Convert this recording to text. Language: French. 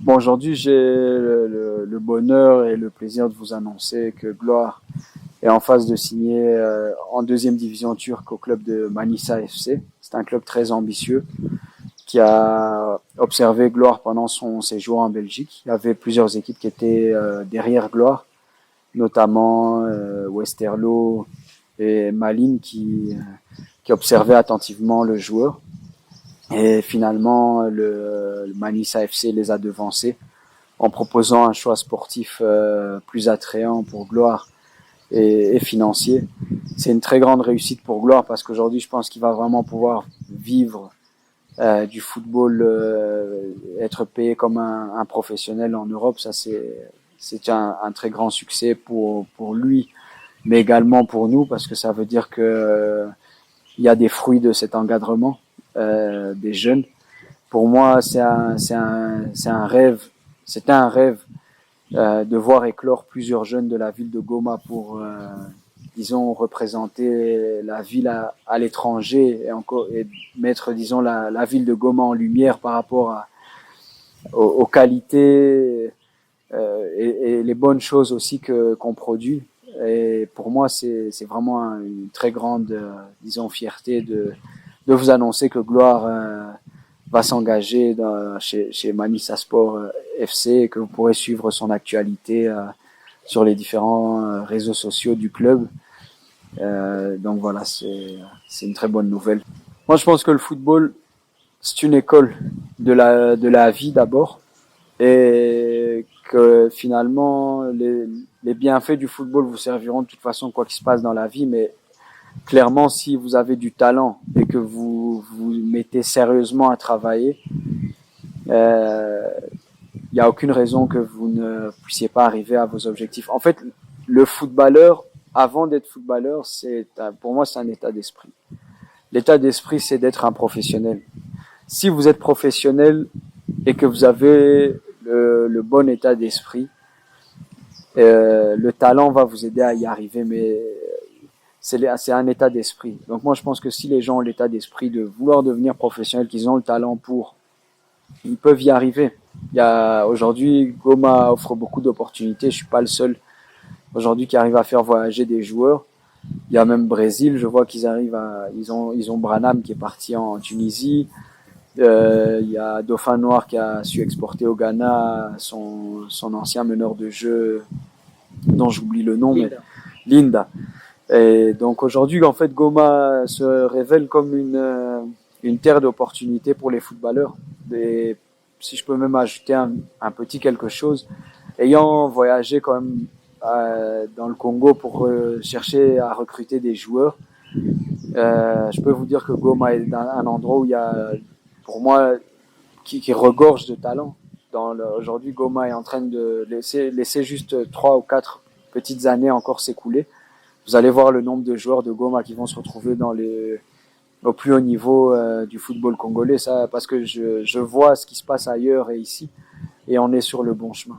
Bon, aujourd'hui, j'ai le bonheur et le plaisir de vous annoncer que Gloire est en phase de signer en deuxième division turque au club de Manisa FC. C'est un club très ambitieux qui a observé Gloire pendant son séjour en Belgique. Il y avait plusieurs équipes qui étaient derrière Gloire, notamment Westerlo et Malines qui observaient attentivement le joueur. Et finalement, le Manisa FC les a devancés en proposant un choix sportif plus attrayant pour Gloire et financier. C'est une très grande réussite pour Gloire parce qu'aujourd'hui, je pense qu'il va vraiment pouvoir vivre du football, être payé comme un professionnel en Europe. Ça, c'est un très grand succès pour lui, mais également pour nous parce que ça veut dire que il y a des fruits de cet encadrement des jeunes. Pour moi, c'est un rêve. C'était un rêve de voir éclore plusieurs jeunes de la ville de Goma pour, disons, représenter la ville à l'étranger et mettre, disons, la ville de Goma en lumière par rapport aux qualités et les bonnes choses aussi qu'on produit. Et pour moi, c'est vraiment une très grande, disons, fierté de vous annoncer que Gloire va s'engager chez Manisa Sport FC et que vous pourrez suivre son actualité sur les différents réseaux sociaux du club. Donc voilà, c'est une très bonne nouvelle. Moi, je pense que le football, c'est une école de la vie d'abord et que finalement, les bienfaits du football vous serviront de toute façon quoi qu'il se passe dans la vie, mais clairement, si vous avez du talent et que vous mettez sérieusement à travailler, il n'y a aucune raison que vous ne puissiez pas arriver à vos objectifs. En fait, le footballeur, avant d'être footballeur, pour moi, c'est un état d'esprit. L'état d'esprit, c'est d'être un professionnel. Si vous êtes professionnel et que vous avez le bon état d'esprit, le talent va vous aider à y arriver, mais c'est un état d'esprit. Donc moi, je pense que si les gens ont l'état d'esprit de vouloir devenir professionnels, qu'ils ont le talent pour, ils peuvent y arriver. Aujourd'hui, Goma offre beaucoup d'opportunités. Je suis pas le seul aujourd'hui qui arrive à faire voyager des joueurs. Il y a même Brésil, je vois ils ont Branham qui est parti en Tunisie. Il y a Dauphin Noir qui a su exporter au Ghana son ancien meneur de jeu, dont j'oublie le nom, mais Linda. Et donc aujourd'hui, en fait, Goma se révèle comme une terre d'opportunités pour les footballeurs. Et si je peux même ajouter un petit quelque chose, ayant voyagé quand même dans le Congo pour chercher à recruter des joueurs, je peux vous dire que Goma est un endroit où il y a, pour moi, qui regorge de talent. Aujourd'hui, Goma est en train de laisser juste 3 ou 4 petites années encore s'écouler. Vous allez voir le nombre de joueurs de Goma qui vont se retrouver au plus haut niveau du football congolais, ça, parce que je vois ce qui se passe ailleurs et ici, et on est sur le bon chemin.